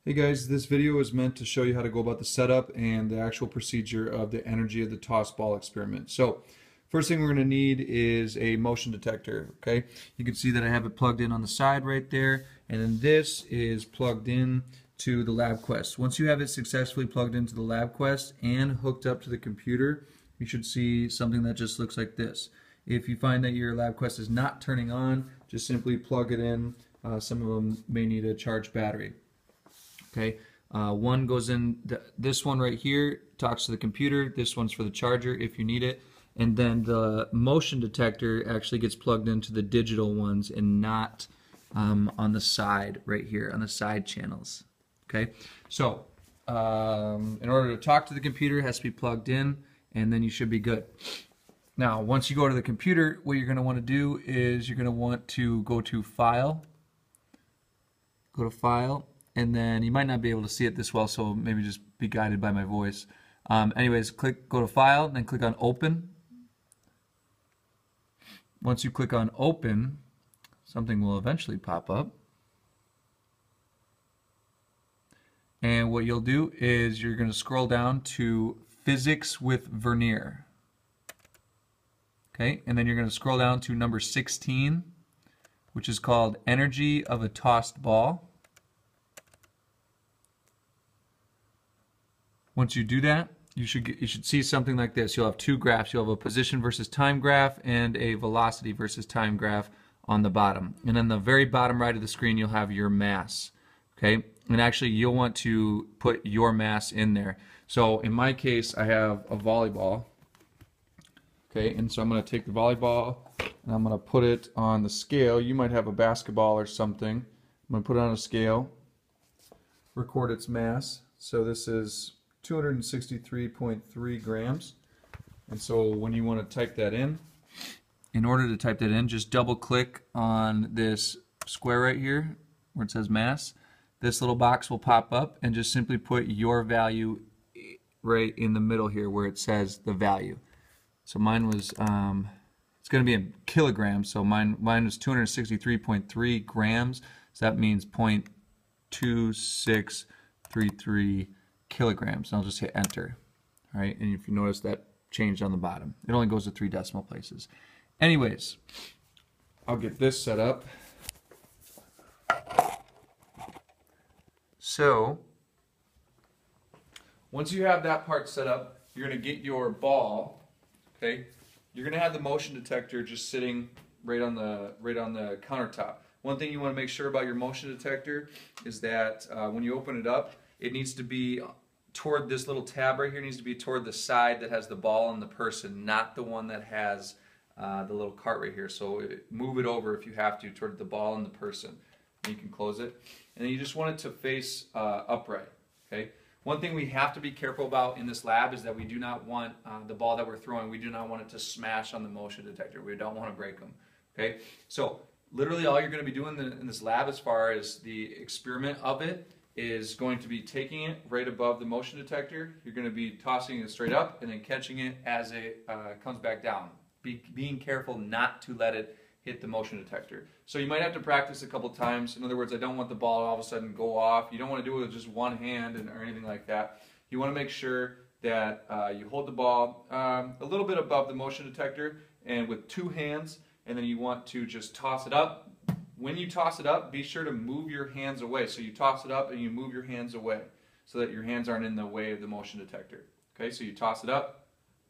Hey guys, this video is meant to show you how to go about the setup and the actual procedure of the energy of the toss ball experiment. So, first thing we're going to need is a motion detector, okay? You can see that I have it plugged in on the side right there, and then this is plugged in to the LabQuest. Once you have it successfully plugged into the LabQuest and hooked up to the computer, you should see something that just looks like this. If you find that your LabQuest is not turning on, just simply plug it in. Some of them may need a charged battery. Okay, one goes in, this one right here talks to the computer, this one's for the charger if you need it, and then the motion detector actually gets plugged into the digital ones and not on the side right here, on the side channels. Okay, so in order to talk to the computer, it has to be plugged in, and then you should be good. Now, once you go to the computer, what you're going to want to do is you're going to want to go to File, and then you might not be able to see it this well, so maybe just be guided by my voice. Anyways, go to File, and then click on Open. Once you click on Open, something will eventually pop up. And what you'll do is you're going to scroll down to Physics with Vernier. Okay, and then you're going to scroll down to number 16, which is called Energy of a Tossed Ball. Once you do that, you should see something like this. You'll have two graphs. You'll have a position versus time graph and a velocity versus time graph on the bottom. And on the very bottom right of the screen, you'll have your mass. Okay? And actually, you'll want to put your mass in there. So in my case, I have a volleyball. Okay, and so I'm going to take the volleyball and I'm going to put it on the scale. You might have a basketball or something. I'm going to put it on a scale, record its mass. So this is 263.3 grams. And so when you want to type that in order to type that in, just double click on this square right here where it says mass. This little box will pop up and just simply put your value right in the middle here where it says the value. So mine was, it's going to be in kilograms, so mine was 263.3 grams, so that means 0.2633 kilograms. And I'll just hit enter. All right, and if you notice that changed on the bottom. It only goes to 3 decimal places. Anyways, I'll get this set up. So, once you have that part set up, you're going to get your ball. Okay, you're going to have the motion detector just sitting right on the countertop. One thing you want to make sure about your motion detector is that when you open it up, it needs to be toward this little tab right here. It needs to be toward the side that has the ball and the person, not the one that has the little cart right here. So move it over if you have to toward the ball and the person. And you can close it, and then you just want it to face upright. Okay. One thing we have to be careful about in this lab is that we do not want the ball that we're throwing, we do not want it to smash on the motion detector. We don't want to break them. Okay? So literally all you're going to be doing in this lab as far as the experiment of it is going to be taking it right above the motion detector. You're going to be tossing it straight up and then catching it as it comes back down. Being careful not to let it hit the motion detector. So you might have to practice a couple times. In other words, I don't want the ball all of a sudden go off. You don't want to do it with just one hand or anything like that. You want to make sure that you hold the ball a little bit above the motion detector and with 2 hands, and then you want to just toss it up. When you toss it up, be sure to move your hands away. So you toss it up and you move your hands away so that your hands aren't in the way of the motion detector. Okay, so you toss it up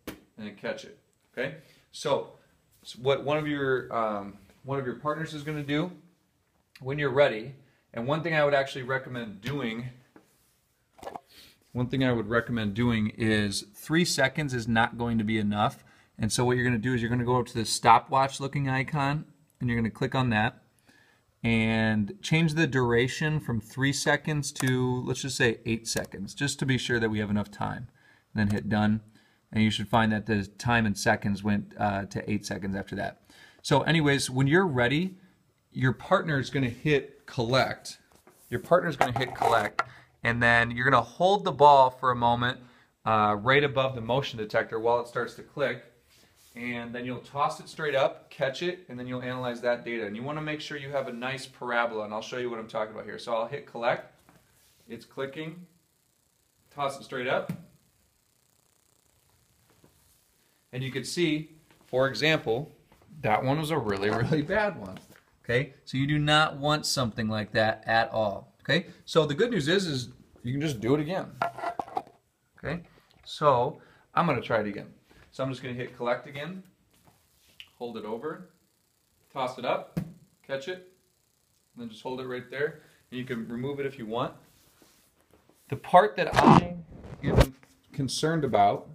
and then catch it. Okay, so what one of your partners is going to do when you're ready, and one thing I would actually recommend doing, is 3 seconds is not going to be enough. And so what you're going to do is you're going to go up to the stopwatch looking icon, and you're going to click on that and change the duration from 3 seconds to, let's just say, 8 seconds, just to be sure that we have enough time. And then hit done. And you should find that the time in seconds went to 8 seconds after that. So anyways, when you're ready, your partner is going to hit collect. And then you're going to hold the ball for a moment right above the motion detector while it starts to click. And then you'll toss it straight up, catch it, and then you'll analyze that data. And you want to make sure you have a nice parabola, and I'll show you what I'm talking about here. So I'll hit collect, it's clicking. Toss it straight up. And you can see, for example, that one was a really, really bad one. Okay, so you do not want something like that at all. Okay, so the good news is you can just do it again. Okay, so I'm going to try it again. So I'm just going to hit collect again, hold it over, toss it up, catch it, and then just hold it right there. And you can remove it if you want. The part that I am concerned about,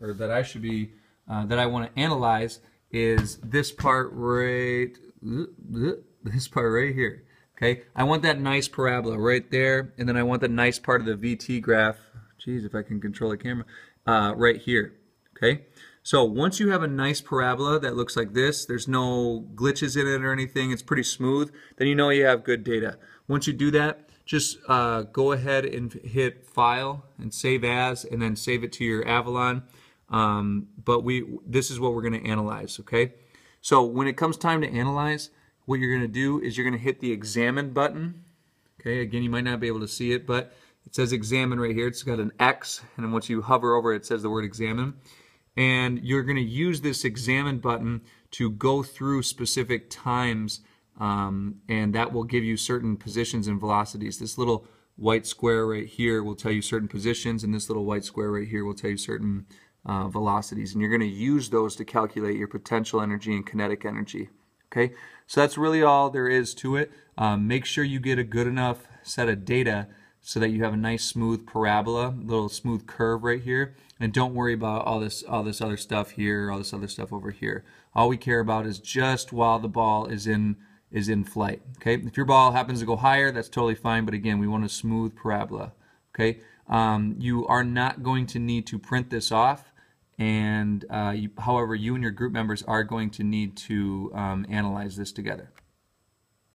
or that I should be, that I want to analyze, is this part right here. Okay, I want that nice parabola right there, and then I want the nice part of the VT graph. Geez, if I can control the camera, right here. Okay, so once you have a nice parabola that looks like this, there's no glitches in it or anything, it's pretty smooth, then you know you have good data. Once you do that, just go ahead and hit File and Save As, and then save it to your Avalon. But this is what we're going to analyze. Okay, so when it comes time to analyze, what you're going to do is you're going to hit the Examine button. Okay, again, you might not be able to see it, but it says Examine right here. It's got an X, and then once you hover over it, it says the word Examine. And you're going to use this Examine button to go through specific times, and that will give you certain positions and velocities. This little white square right here will tell you certain positions, and this little white square right here will tell you certain velocities. And you're going to use those to calculate your potential energy and kinetic energy. Okay, so that's really all there is to it. Make sure you get a good enough set of data so that you have a nice smooth parabola, little smooth curve right here, and don't worry about all this other stuff here, all this other stuff over here. All we care about is just while the ball is in flight. Okay, if your ball happens to go higher, that's totally fine, but again, we want a smooth parabola. Okay, you are not going to need to print this off, and however, you and your group members are going to need to analyze this together.